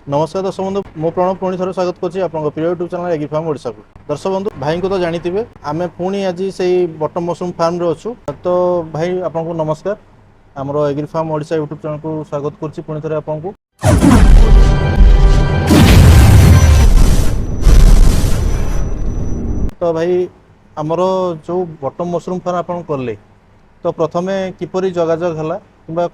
नमस्कार दर्शक बंधु मो प्रणव पुणी थोड़े स्वागत करछि आपन प्रिय YouTube channel agri farm Odisha को। दर्शक बंधु भाई को तो जानिथिबे आमे पुणी आज से बटम मशरूम फार्म रे अछु। तो भाई आपन को नमस्कार हमरो agri farm Odisha YouTube channel को स्वागत करछि पुणी थोड़े आपन को। तो भाई हमरो जो बटम मशरूम फार्म आपन करले तो प्रथमे किपरि जोगाजोग हला किबा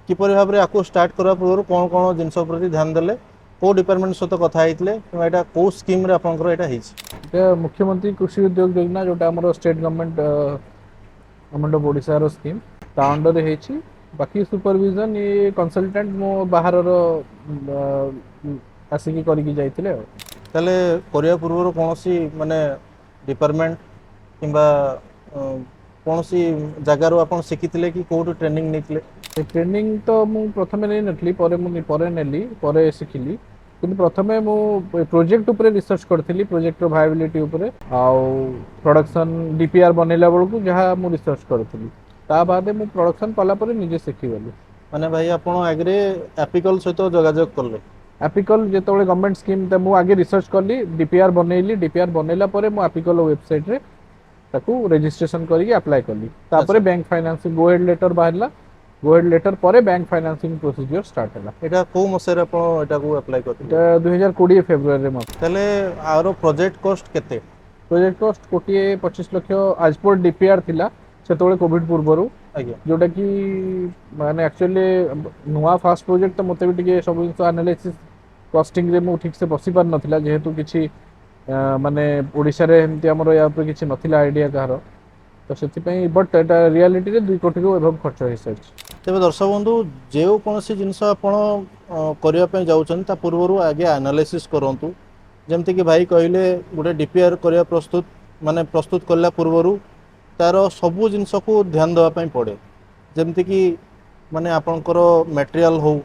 किपरि भाबरे आको स्टार्ट करबा पूर्व कोन कोन जिंस प्रति ध्यान देले को डिपार्टमेंट सहित कथा हेतिले किबा एटा को स्कीम रे आपनकर एटा हेछि ये मुख्यमंत्री कृषि उद्योग योजना जोटा हमरो state government government of Odisha रो स्कीम ता अंडर हेछि। बाकी सुपरविजन ये कंसल्टेंट मो बाहर रो आसिकी करिकी जाइतिले। ताले करिया पूर्व कोनोसी माने डिपार्टमेंट किबा कोनोसी जगह रो आपन सिखितिले कि कोड ट्रेनिंग नेतिले ट्रेनिंग तो मु प्रथमे नै नथली परे नेली परे सिखिली किंतु प्रथमे मु प्रोजेक्ट ऊपर रिसर्च करथिली प्रोजेक्ट रो वायबिलिटी ऊपर आउ प्रोडक्शन डीपीआर बनेला बेलकु जहा मु रिसर्च करथिली ता बादे मु प्रोडक्शन कला परे निजे सिखि गली। माने भाई आपन आगरे एपिकल सहित जोगाजोग करले एपिकल जेतबेले गवर्नमेंट स्कीम त मु आगे रिसर्च करली डीपीआर बनेली डीपीआर बनेला परे मु एपिकल वेबसाइट रे ताकू रजिस्ट्रेशन करिके अप्लाई करली तापरे बैंक फाइनेंसिंग गो हेड लेटर बाहरला गो हेड लेटर परे बैंक फाइनेंसिंग प्रोसीजर स्टार्ट हला। एटा को मसेर आपन एटा को अप्लाई करथिले एटा 2020 फेब्रुआरी रे ताले आरो प्रोजेक्ट कॉस्ट केते प्रोजेक्ट कॉस्ट कोटिए 25 लाख आज पर डीपीआर थिला सेतबेले कोविड पूर्वरु आज्ञा जोटा कि माने एक्चुअली नुआ फास्ट प्रोजेक्ट तो मते भी टिके सब जिंस एनालिसिस कॉस्टिंग रे मु ठीक से बसी पार नथिला जेहेतु किछि माने ओडिसा रे हमति हमरो या पर किछि नथिला आईडिया कहारो तो सेति पई बट एटा रियलिटी रे 2 कोटी को एभव खर्च होई सर। तेबे दर्शक बंधु जेउ कोनोसी जिंस आपण करिया पय जाउछन ता पूर्वरु आगे एनालिसिस करंतु जेमति कि भाई कहले गुटे डीपीआर करिया प्रस्तुत माने प्रस्तुत करला पूर्वरु तार सबु जिंस को ध्यान देवा पय पड़े जेमति कि माने आपनकर मटेरियल हो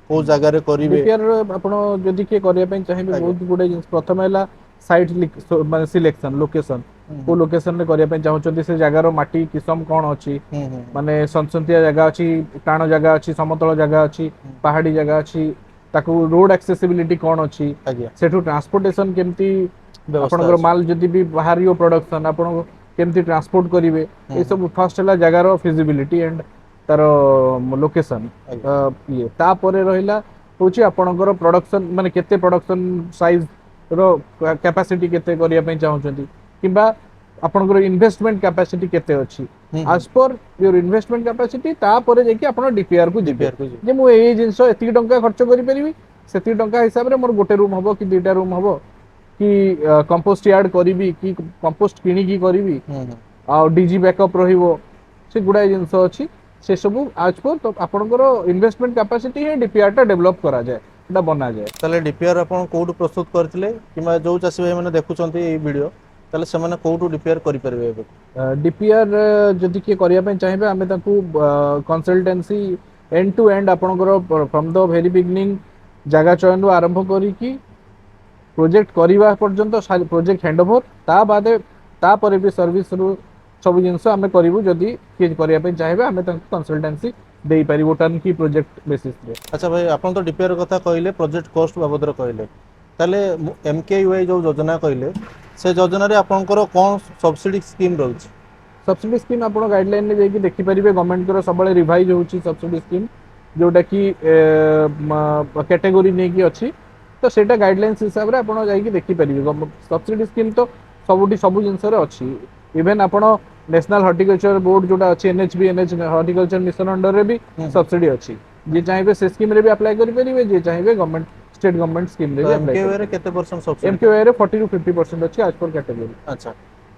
को जगह रे करिवे डीपीआर आपण जदि के करिया पय चाहिबे बहुत गुडे जिंस प्रथम हैला साइट माने सिलेक्शन लोकेशन को लोकेशन रे करिया पय चाहउछन्ती से जगह रो माटी किसम कोन अछि माने संसंतिया जगह अछि टाण जगह अछि समतल जगह अछि पहाड़ी जगह अछि ताकू रोड एक्सेसिबिलिटी कोन अछि सेठू ट्रांसपोर्टेशन केमती आपनकर माल जदि भी बाहरियो प्रोडक्शन आपण केमती ट्रांसपोर्ट करिवे ए सब फर्स्ट हैला जगह रो फिजिबिलिटी एंड तार लोकेशन ये ता परे रहिला होची आपनकर प्रोडक्शन माने केते प्रोडक्शन साइज रो कैपेसिटी केते करिया पय चाहउछन्ती किबा आपनकर इन्वेस्टमेंट कैपेसिटी केते अछि as per your investment capacity ता परे जेकी आपण डीपीआर को जे मु एई जिंस एति टंका खर्च करि परिबी सेति टंका हिसाब रे मोर गोटे रूम हबो कि दुटा रूम हबो कि कंपोस्ट यार्ड करिवि कि कंपोस्ट किनि की करिवि आ डीजी बैकअप रहिबो से गुडा जिंस अछि से सब आज पर तो आपनकर इन्वेस्टमेंट कैपेसिटी है डीपीआर टा डेवलप करा जाय एटा बना जाय। ताले डीपीआर आपण कोड प्रस्तुत करथिले किबा जो चासी भाई माने देखुचंती ए वीडियो ताले से माने कोड डीपीआर करि परबे डीपीआर जदि के करिया पय चाहिबे हमें ताकू कंसल्टेंसी एंड टू एंड आपनकर फ्रॉम द वेरी बिगिनिंग जगह चयन रु आरंभ करी कि प्रोजेक्ट करिवा पर्यंत प्रोजेक्ट हैंडओवर ता बादे ता परे भी सर्विस रु सब जिंस हमें करिवु जदि के करिया पय चाहिबे हमें ताकू कंसल्टेंसी देई परिवो टर्न की प्रोजेक्ट बेसिस रे। अच्छा भाई आपण तो डीपीआर कथा कहले प्रोजेक्ट कॉस्ट बाबद रे कहले ताले एमकेयूआई जो योजना कहले से योजना रे आपनकर कोन सब्सिडी स्कीम रहउछि सब्सिडी स्कीम आपण गाइडलाइन ने जेकी देखि परिबे गवर्नमेंट कर सबले रिवाइज होउछि सब्सिडी स्कीम जोटा कि कैटेगरी नै की अछि तो सेटा गाइडलाइंस हिसाब रे आपण जाई कि देखि परिबे सब्सिडी स्कीम तो सबुटी सब जिंस रे अछि इवन आपण नेशनल हॉर्टिकल्चर बोर्ड जोटा अछि NHB NH horticulture mission under रे भी सब्सिडी अछि जे चाहिबे से स्कीम रे भी अप्लाई करि परिबे जे चाहिबे गवर्नमेंट स्टेट गवर्नमेंट स्कीम रे भी अप्लाई एमकेयूआई रे केते परसेंट सब्सिडी एमकेयूआई रे 40 टू 50% अछि आज पर कैटेगरी। अच्छा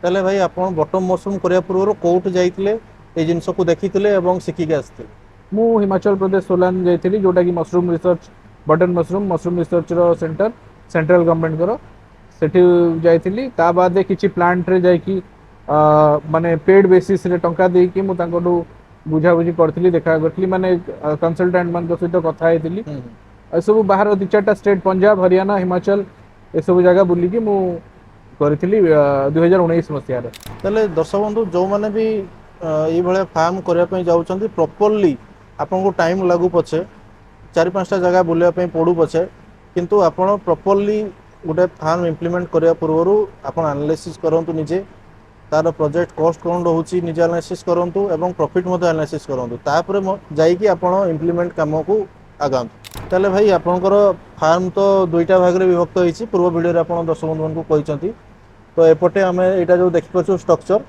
ताले भाई आपण बटम मशरूम करिया पूर्व कोट जाइतिले ए जिंस को देखितिले एवं सिखि के आस्तिले मु हिमाचल प्रदेश सोलान जाइतिली जोटा कि mushroom research button mushroom research रो सेंटर सेंट्रल गवर्नमेंट करो सेठी जाइतिली ता बादे किछि प्लांट रे जाई कि माने पेड बेसिस रे टंका देई कि मु तांकोडू बुझा बुझी करथिली देखा करथिली माने कंसल्टेंट मन सहित कथा हेतिली ए सब बाहर दि चारटा स्टेट पंजाब हरियाणा हिमाचल ए सब जगह बुली कि मु करथिली 2019 मसिया रे। ताले दर्शक बंधु जो माने भी ए भले फार्म करिया पय जाउछन्ती प्रॉपर्ली आपन को टाइम लागू पछे 4-5टा जगह बुलिया पय पडू पछे किंतु आपण प्रॉपर्ली गोटे फार्म इम्प्लीमेंट करने पूर्व आप एनालिसिस करूँ निजे तार प्रोजेक्ट कॉस्ट कौन रोचे निजे एनालिसिस करूँ और प्रॉफिट एनालिसिस करूँ तापर जाइए आप इम्प्लीमेंट कम को आगातु ताले भाई आपणकर फार्म तो दुईटा भाग में विभक्त होती पूर्व भिडियो आप दर्शक बंधु को कहते तो एपटे आम यहाँ जो देखिपे स्ट्रक्चर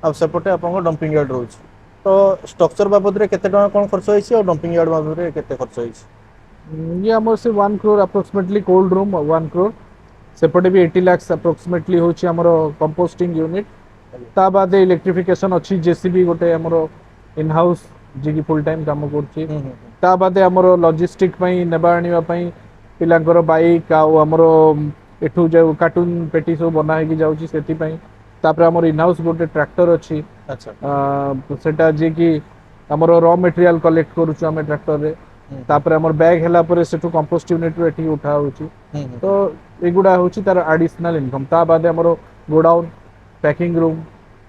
आसेपटे आप डंपिंग यार्ड रोचे तो स्ट्रक्चर बाबद में केते टका कौन खर्च होती और डंपिंग यार्ड बाबद में केते खर्च होती ये आमर से 1 crore approximately cold room 1 crore सेपटे भी 80 lakhs अप्रोक्सीमेटली होची हमर कंपोस्टिंग यूनिट ता बाद इलेक्ट्रिफिकेशन अच्छी जेसीबी गोटे हमर इन हाउस जी की फुल टाइम काम करची ता बाद हमर लॉजिस्टिक पई नेबा आनिबा पई पिलांकर बाइक आ हमर एठू जो कार्टून पेटी सब बना है कि जाउची सेति पई तापर हमर इन हाउस गोटे ट्रैक्टर अच्छी अच्छा सेटा जे कि हमर रॉ मटेरियल कलेक्ट करूछु हम ट्रैक्टर रे तापर हमर बैग हला परे सेठू कंपोस्ट यूनिट रे एठी उठा होची तो एगुडा होची तार एडिशनल इनकम ता बाद हमर गोडाउन पैकिंग रूम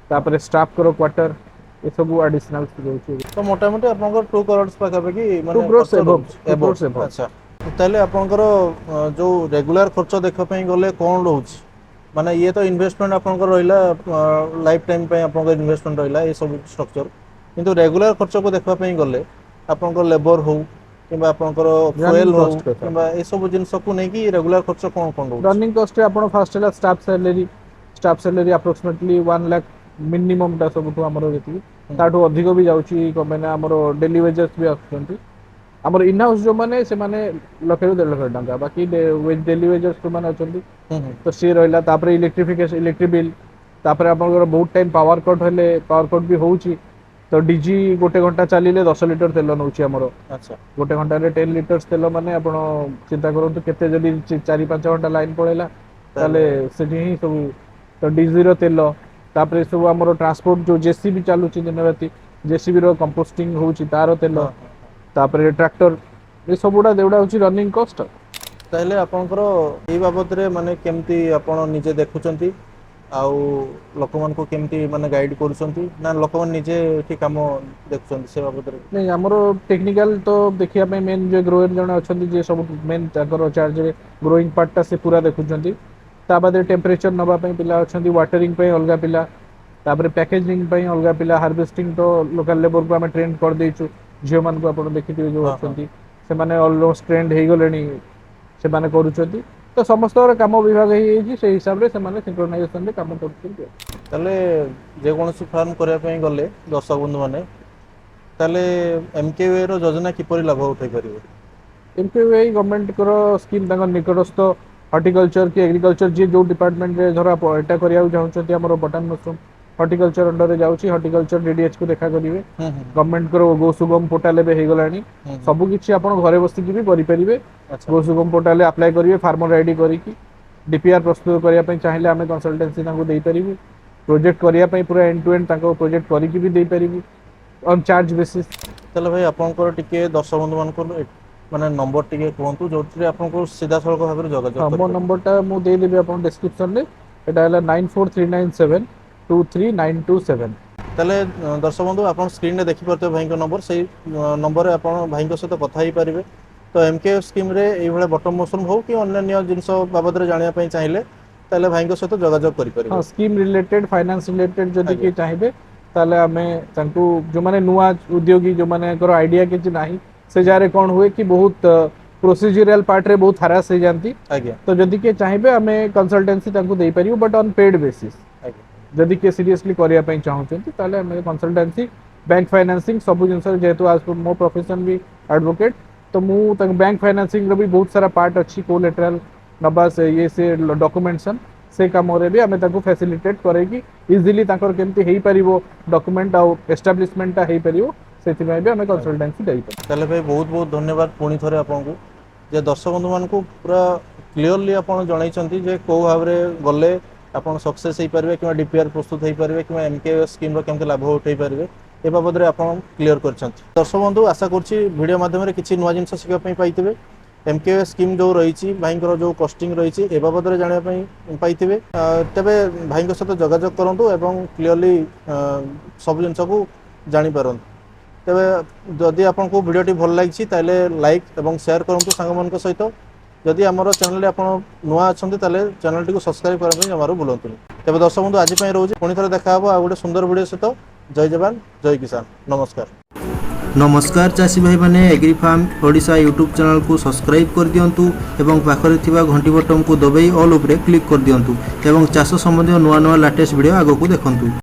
तापर स्टाफ करो क्वार्टर ये सब एडिशनल होची तो मोटा मोटी आपनकर 2 करोड़ पाखापाखि 2 crores above अच्छा ताहले आपनकर जो रेगुलर खर्च देखा पई गले कोन रहउची माने ये तो इन्वेस्टमेंट आपनकर रहिला लाइफ टाइम पे आपनकर इन्वेस्टमेंट रहिला ये सब स्ट्रक्चर किंतु रेगुलर खर्च को देखा पई गले आपनकर लेबर हो किबा आपनकर फ्यूल हो किबा ए सब जिंस को नै कि रेगुलर खर्च कोन कोन रहउची रनिंग कॉस्ट रे आपण फर्स्ट हला staff salary approximately 1 lakh minimum टा सब तो हमरो जेती ताठो अधिक भी जाउची कमेना हमरो डेली वेजेस भी आछंती हमर इन हाउस जो माने से माने लखे 1.5 लाख टंका बाकी डेली वेजेस तो माने अछंती तो सी रहला तापर इलेक्ट्रिफिकेशन इलेक्ट्रिक बिल तापर आपनकर बहुत टाइम पावर कट हेले पावर कट भी होउची तो डीजी गोटे घंटा चलिले 10 लिटर तेल नउची हमरो अच्छा गोटे घंटा रे 10 लिटर्स तेल माने आपण चिंता करंतु केते जदी 4-5 घंटा लाइन पळेला ताले सेठी ही सब तो डीजी रो तेल तापर सब हमरो ट्रांसपोर्ट जो जेसीबी चालुची दिन राती जेसीबी रो कंपोस्टिंग होउची तारो तेल तापर ट्रैक्टर ये सबुडा देउडा होची रनिंग कॉस्ट ताहले आपनकर ए बाबद रे माने केमती आपण निजे देखुचंती आउ लोकमान को केमती माने गाइड करूचंती ना लोकमान निजे एठी काम देखुचंती से बाबद रे नहीं हमरो टेक्निकल तो देखिया पे मेन जो ग्रोअर जण अछंती जे सब मेन ताकर चार्ज रे ग्रोइंग पार्ट ता से पूरा देखुचंती ता बाद टेम्परेचर नबा पे पिला अछंती वाटरिंग पे अलगा पिला तापर पैकेजिंग पे अलगा पिला हार्वेस्टिंग तो लोकल लेबर को हम ट्रेन कर देछु झियो मान को आपण देखिथिबे जो अछंती से माने ऑलमोस्ट ट्रेंड हे गलेनी से माने करूचंती तो समस्त काम विभाग ही से हिसाब रे से माने सिंक्रोनाइजेशन रे काम करछंती ताले जे कोनसी फार्म करया पे गले दर्शक बंधु माने ताले एमकेवे रो योजना किपरि लाभ उठाई परिबे एमकेवे गवर्नमेंट करो स्कीम तांग निकटस्थ हॉर्टिकल्चर की एग्रीकल्चर जे जो डिपार्टमेंट रे धरा एटा करिया चाहछंती हमरो बटन मशरूम हॉर्टिकल्चर अंडर रे जाउची हॉर्टिकल्चर डीडीएच को देखा करिवे गवर्नमेंट करो गो सुगम पोर्टल बे हे गलानी सब किछि आपण घरे बसि कि भी करि परिबे गो सुगम पोर्टल अप्लाई करिवे फार्मर आईडी करी कि डीपीआर प्रस्तुत करिया पई चाहिले हमें कंसल्टेंसी तांको देई परिबे प्रोजेक्ट करिया पई पूरा एंड टू एंड तांको प्रोजेक्ट करी कि भी देई परिबे ऑन चार्ज बेसिस चलो भाई आपनकर टिके दर्शक बंधु मान को माने नंबर टिके कहंतु जोटरे आपनको सीधा सळख भाबरे जोगाजोग मो नंबर टा मु दे देबे आपन डिस्क्रिप्शन रे एटा हला 94397 23927 ताले दर्शक बंधु आप स्क्रीन रे देखि परते भाई नंबर से नंबर आप भाई सहित कथा ही पारे तो एमके स्कीम रे ए भले बटम मशरूम हो कि अन्य जिनस बाबद रे जानिया पई चाहिए ताले भाई सहित जोगाजोग करि परिबे हां स्कीम रिलेटेड फाइनेंस रिलेटेड जदि के चाहिए ताले हमें तांकु जो माने नुआ उद्योगी जो माने कर आईडिया के नाही से जारे कोन हुए कि बहुत प्रोसीजरल पार्ट रे बहुत हरास हो जानती आज्ञा तो जदि के चाहिए हमें कंसल्टेंसी तांकु देई परियो बट ऑन पेड बेसिस जदि के सीरियसली करिया पई चाहउचंती ताले हमें कंसल्टेंसी बैंक फाइनेंसिंग सब जिनस जेतु आज मो प्रोफेशन भी एडवोकेट तो मु तक बैंक फाइनेंसिंग रो भी बहुत सारा पार्ट अच्छी कोलेटरल नबा से ये से डॉक्यूमेंटेशन से काम रे भी हमें ताको फैसिलिटेट करे कि इजीली ताकर केमती हेई परिबो डॉक्यूमेंट आ एस्टैब्लिशमेंट ता हेई परिबो सेति में भी हमें कंसल्टेंसी देई पर ताले भाई बहुत बहुत धन्यवाद पुणी थरे आपनको जे दर्शक बंधु मान को पूरा क्लियरली आपण जणाइचंती जे को भाबरे गले आपण सक्सेस हे परबे कि डीपीआर प्रस्तुत हे परबे कि एमके स्कीम रो केमते लाभ उठै परबे ए बाबद रे आपण क्लियर करछंती दर्शक बंधु आशा करछि वीडियो माध्यम रे किछि नुवा जिंस सिखा पई पाइतिबे एमके स्कीम जो रही भाई जो कस्टिंग रही ए बाबद में जानापी पाइबे तेरे भाई सहित जोगाजोग करूँ एवं क्लीयरली सब जिन को जापर तेरे जदि आपको वीडियो भल लगी लाइक और शेयर करूँ सांग मान सहित जदि आमर चैनल आप नुआ अच्छा चैनल टी सब्सक्राइब करने जमार बुलातुनि तेज दर्शक बंधु आज रोचे पुणी थे देखा आ गोटे सुंदर वीडियो सहित जय जवान जय किसान नमस्कार। नमस्कार चाषी भाई मैंने agri farm Odisha YouTube channel को सब्सक्राइब कर दियंतु एवं पाखरे थिबा घंटी बटन को दबाई ऑल उपरे क्लिक कर दियंतु एवं चाष संबंधी नुआ नुआ लेटेस्ट वीडियो आगो को देखंतु।